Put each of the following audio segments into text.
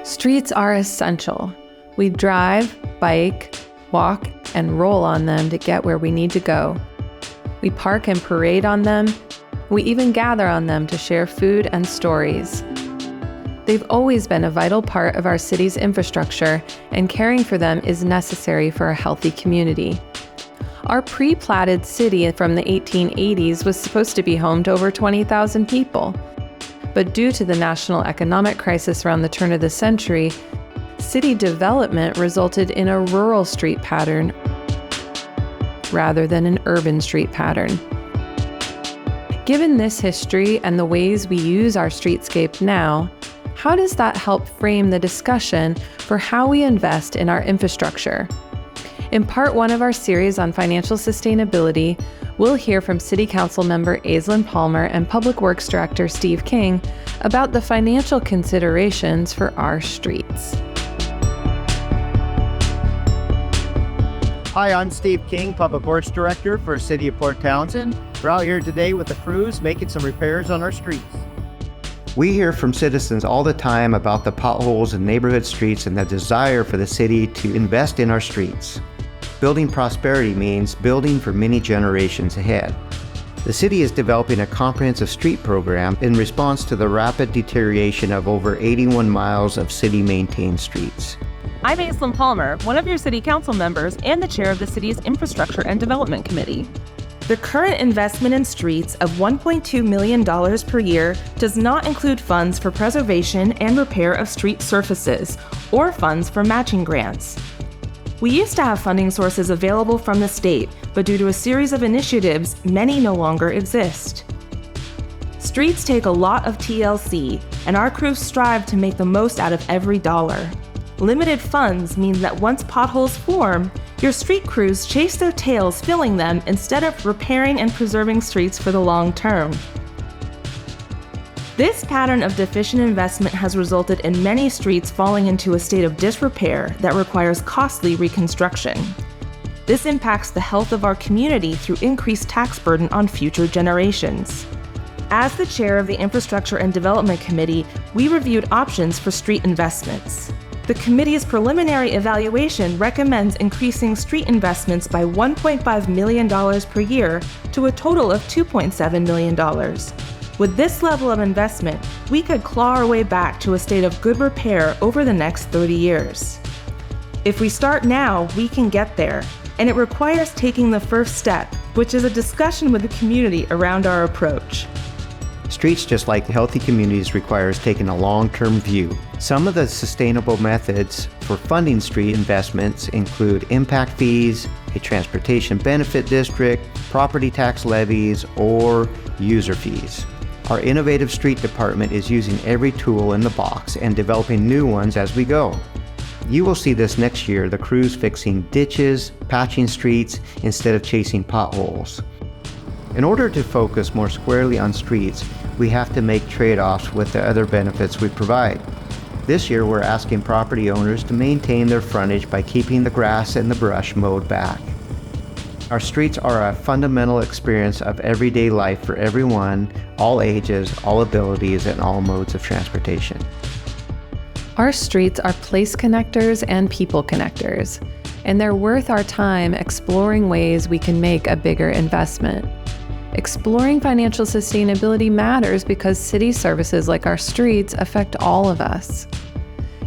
Streets are essential. We drive, bike, walk, and roll on them to get where we need to go. We park and parade on them. We even gather on them to share food and stories. They've always been a vital part of our city's infrastructure, and caring for them is necessary for a healthy community. Our pre-platted city from the 1880s was supposed to be home to over 20,000 people. But due to the national economic crisis around the turn of the century, city development resulted in a rural street pattern rather than an urban street pattern. Given this history and the ways we use our streetscape now, how does that help frame the discussion for how we invest in our infrastructure? In part one of our series on financial sustainability, we'll hear from City Council member Aislinn Palmer and Public Works Director Steve King about the financial considerations for our streets. Hi, I'm Steve King, Public Works Director for City of Port Townsend. We're out here today with the crews making some repairs on our streets. We hear from citizens all the time about the potholes in neighborhood streets and the desire for the city to invest in our streets. Building prosperity means building for many generations ahead. The city is developing a comprehensive street program in response to the rapid deterioration of over 81 miles of city-maintained streets. I'm Aislinn Palmer, one of your City Council members and the chair of the city's Infrastructure and Development Committee. The current investment in streets of $1.2 million per year does not include funds for preservation and repair of street surfaces or funds for matching grants. We used to have funding sources available from the state, but due to a series of initiatives, many no longer exist. Streets take a lot of TLC, and our crews strive to make the most out of every dollar. Limited funds mean that once potholes form, your street crews chase their tails filling them instead of repairing and preserving streets for the long term. This pattern of deficient investment has resulted in many streets falling into a state of disrepair that requires costly reconstruction. This impacts the health of our community through increased tax burden on future generations. As the chair of the Infrastructure and Development Committee, we reviewed options for street investments. The committee's preliminary evaluation recommends increasing street investments by $1.5 million per year to a total of $2.7 million. With this level of investment, we could claw our way back to a state of good repair over the next 30 years. If we start now, we can get there, and it requires taking the first step, which is a discussion with the community around our approach. Streets, just like healthy communities, requires taking a long-term view. Some of the sustainable methods for funding street investments include impact fees, a transportation benefit district, property tax levies, or user fees. Our innovative street department is using every tool in the box and developing new ones as we go. You will see this next year, the crews fixing ditches, patching streets, instead of chasing potholes. In order to focus more squarely on streets, we have to make trade-offs with the other benefits we provide. This year, we're asking property owners to maintain their frontage by keeping the grass and the brush mowed back. Our streets are a fundamental experience of everyday life for everyone, all ages, all abilities, and all modes of transportation. Our streets are place connectors and people connectors, and they're worth our time exploring ways we can make a bigger investment. Exploring financial sustainability matters because city services like our streets affect all of us.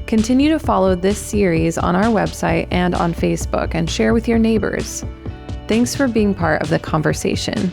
Continue to follow this series on our website and on Facebook and share with your neighbors. Thanks for being part of the conversation.